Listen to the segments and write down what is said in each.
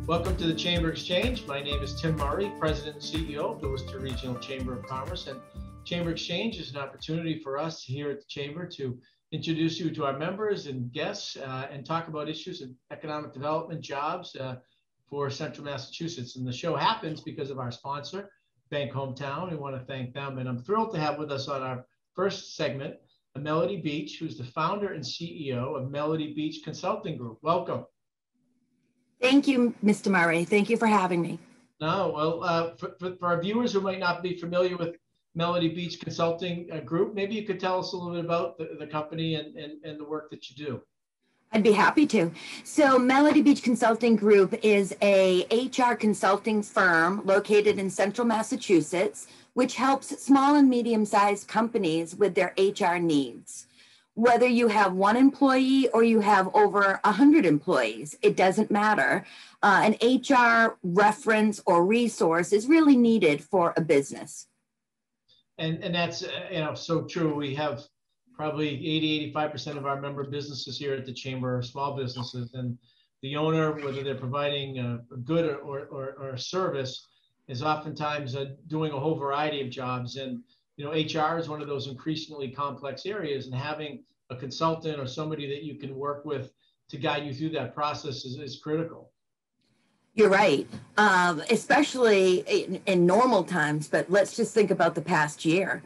Welcome to the Chamber Exchange. My name is Tim Murray, President and CEO of the Worcester Regional Chamber of Commerce. And Chamber Exchange is an opportunity for us here at the Chamber to introduce you to our members and guests and talk about issues of economic development, jobs for Central Massachusetts. And the show happens because of our sponsor, Bank Hometown. We want to thank them. And I'm thrilled to have with us on our first segment, Melody Beach, who's the founder and CEO of Melody Beach Consulting Group. Welcome. Thank you, Mr. Murray. Thank you for having me. No, well, for our viewers who might not be familiar with Melody Beach Consulting Group, maybe you could tell us a little bit about the company and the work that you do. I'd be happy to. So Melody Beach Consulting Group is a HR consulting firm located in Central Massachusetts, which helps small and medium-sized companies with their HR needs. Whether you have one employee or you have over 100 employees, it doesn't matter. An HR reference or resource is really needed for a business. And that's so true. We have probably 80–85% of our member businesses here at the Chamber are small businesses, and the owner, whether they're providing a good or a service, is oftentimes doing a whole variety of jobs. And HR is one of those increasingly complex areas, and having a consultant or somebody that you can work with to guide you through that process is critical. You're right, especially in normal times, but let's just think about the past year.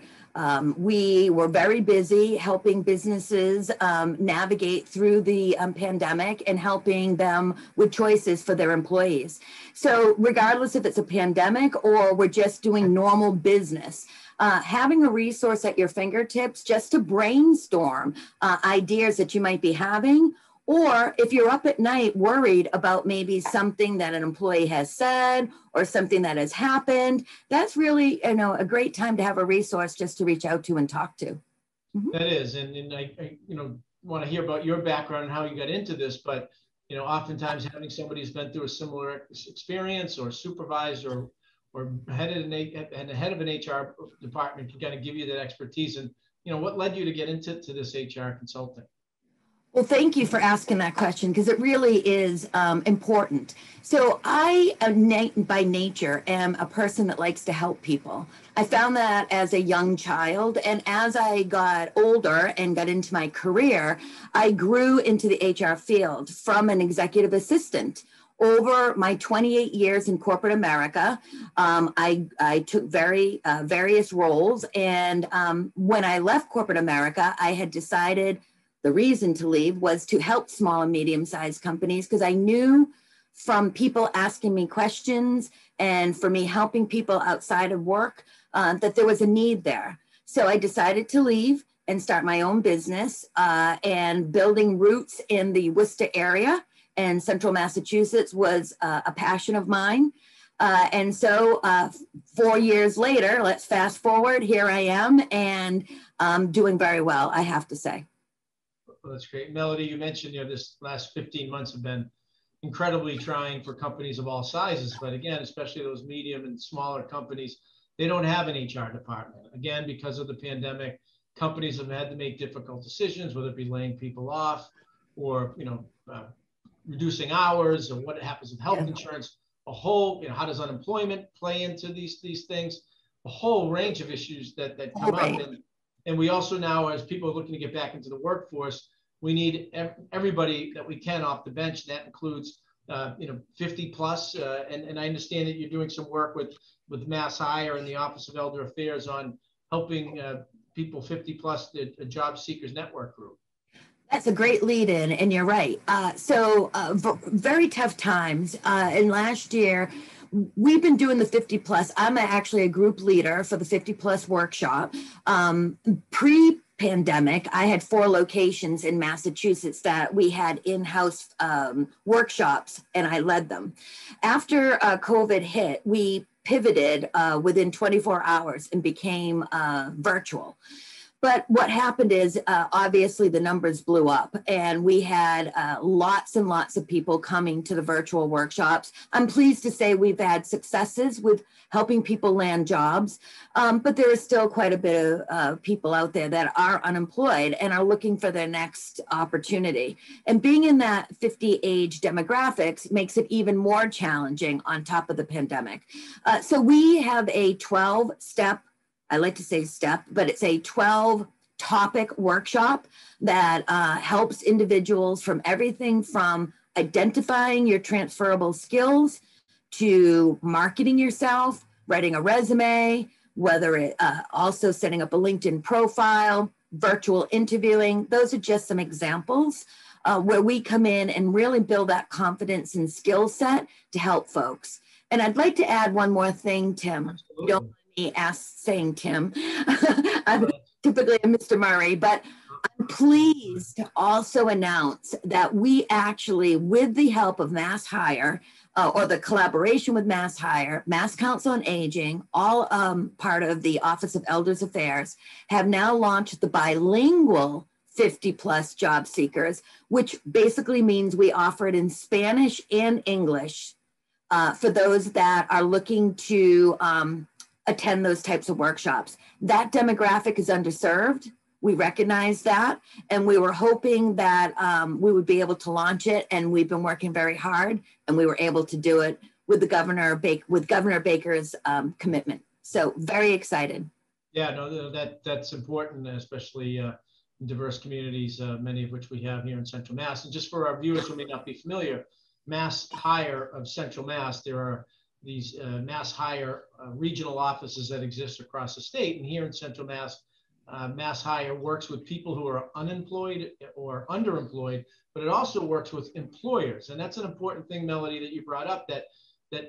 We were very busy helping businesses navigate through the pandemic and helping them with choices for their employees. So regardless if it's a pandemic or we're just doing normal business, having a resource at your fingertips just to brainstorm ideas that you might be having, or if you're up at night worried about maybe something that an employee has said or something that has happened, that's really a great time to have a resource just to reach out to and talk to. Mm-hmm. That is, and I want to hear about your background and how you got into this, but oftentimes having somebody who's been through a similar experience or supervised or head of an HR department can kind of give you that expertise. And what led you to get into this HR consulting? Well, thank you for asking that question, because it really is important. So I, by nature, am a person that likes to help people. I found that as a young child, and as I got older and got into my career, I grew into the HR field from an executive assistant. Over my 28 years in corporate America, I took various roles. And when I left corporate America, I had decided the reason to leave was to help small and medium-sized companies, because I knew from people asking me questions and for me helping people outside of work that there was a need there. So I decided to leave and start my own business and building roots in the Worcester area. And Central Massachusetts was a passion of mine. And so 4 years later, let's fast forward, here I am, and doing very well, I have to say. Well, that's great. Melody, you mentioned this last 15 months have been incredibly trying for companies of all sizes. But again, especially those medium and smaller companies, they don't have an HR department. Again, because of the pandemic, companies have had to make difficult decisions, whether it be laying people off or reducing hours, or what happens with health insurance, a whole, how does unemployment play into these things, a whole range of issues that come up. And we also now, as people are looking to get back into the workforce, we need everybody that we can off the bench. That includes, 50 plus. And I understand that you're doing some work with MassHire and the Office of Elder Affairs on helping people 50 plus, the Job Seekers Network group. That's a great lead in, and you're right. So very tough times. And last year, we've been doing the 50 plus. I'm actually a group leader for the 50 plus workshop. Pre-pandemic, I had 4 locations in Massachusetts that we had in-house workshops, and I led them. After COVID hit, we pivoted within 24 hours and became virtual. But what happened is, obviously, the numbers blew up, and we had lots and lots of people coming to the virtual workshops. I'm pleased to say we've had successes with helping people land jobs, but there is still quite a bit of people out there that are unemployed and are looking for their next opportunity. And being in that 50 age demographics makes it even more challenging on top of the pandemic. So we have a 12-step, I like to say step, but it's a 12-topic workshop that helps individuals from everything from identifying your transferable skills to marketing yourself, writing a resume, whether it also setting up a LinkedIn profile, virtual interviewing. Those are just some examples where we come in and really build that confidence and skill set to help folks. And I'd like to add one more thing, Tim. Absolutely. You don't mind me saying Tim. I'm typically a Mr. Murray, but I'm pleased to also announce that we actually, with the help of MassHire, or the collaboration with MassHire, Mass Council on Aging, all part of the Office of Elders Affairs, have now launched the bilingual 50+ job seekers, which basically means we offer it in Spanish and English for those that are looking to attend those types of workshops. That demographic is underserved. We recognize that, and we were hoping that we would be able to launch it, and we've been working very hard, and we were able to do it with Governor Baker's commitment. So very excited. Yeah, no, that's important, especially in diverse communities, many of which we have here in Central Mass. And just for our viewers who may not be familiar, MassHire of Central Mass, there are these MassHire regional offices that exist across the state, and here in Central Mass, MassHire works with people who are unemployed or underemployed, but it also works with employers. And that's an important thing, Melody, that you brought up, that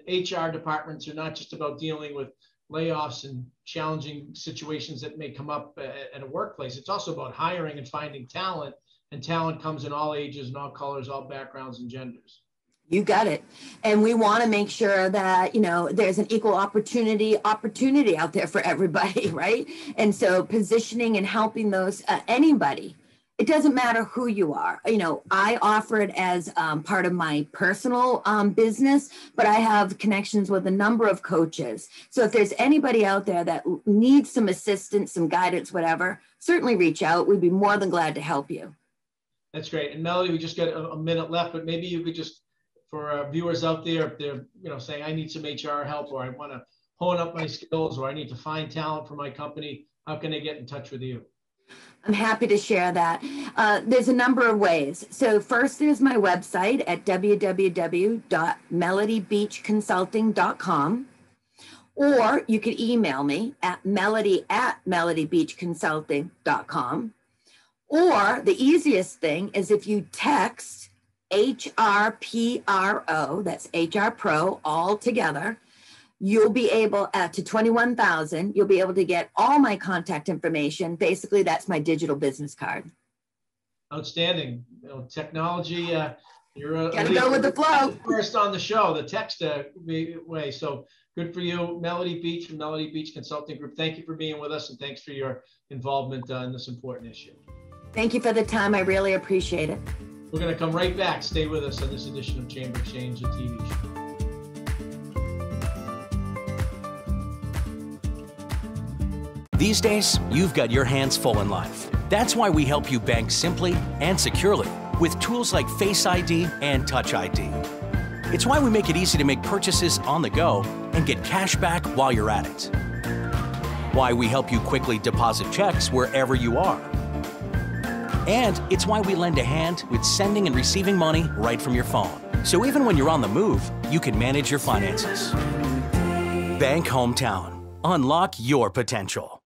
HR departments are not just about dealing with layoffs and challenging situations that may come up at a workplace. It's also about hiring and finding talent, and talent comes in all ages and all colors, all backgrounds and genders. You got it. And we want to make sure that, there's an equal opportunity out there for everybody, right? And so positioning and helping those, anybody, it doesn't matter who you are. I offer it as part of my personal business, but I have connections with a number of coaches. So if there's anybody out there that needs some assistance, some guidance, whatever, certainly reach out. We'd be more than glad to help you. That's great. And Melody, we just got a minute left, but maybe you could just, for our viewers out there, if they're saying I need some HR help, or I want to hone up my skills, or I need to find talent for my company, how can they get in touch with you? I'm happy to share that. There's a number of ways. So first, there's my website at www.melodybeachconsulting.com, or you can email me at melody@melodybeachconsulting.com. Or the easiest thing is if you text HRPRO, that's HR Pro, all together, you'll be able to 21,000, you'll be able to get all my contact information. Basically, that's my digital business card. Outstanding. Technology, you're gotta go with the flow. First on the show, the text way. So good for you, Melody Beach from Melody Beach Consulting Group. Thank you for being with us, and thanks for your involvement in this important issue. Thank you for the time. I really appreciate it. We're going to come right back. Stay with us on this edition of Chamber Exchange, the TV show. These days, you've got your hands full in life. That's why we help you bank simply and securely with tools like Face ID and Touch ID. It's why we make it easy to make purchases on the go and get cash back while you're at it. Why we help you quickly deposit checks wherever you are. And it's why we lend a hand with sending and receiving money right from your phone. So even when you're on the move, you can manage your finances. Bank Hometown. Unlock your potential.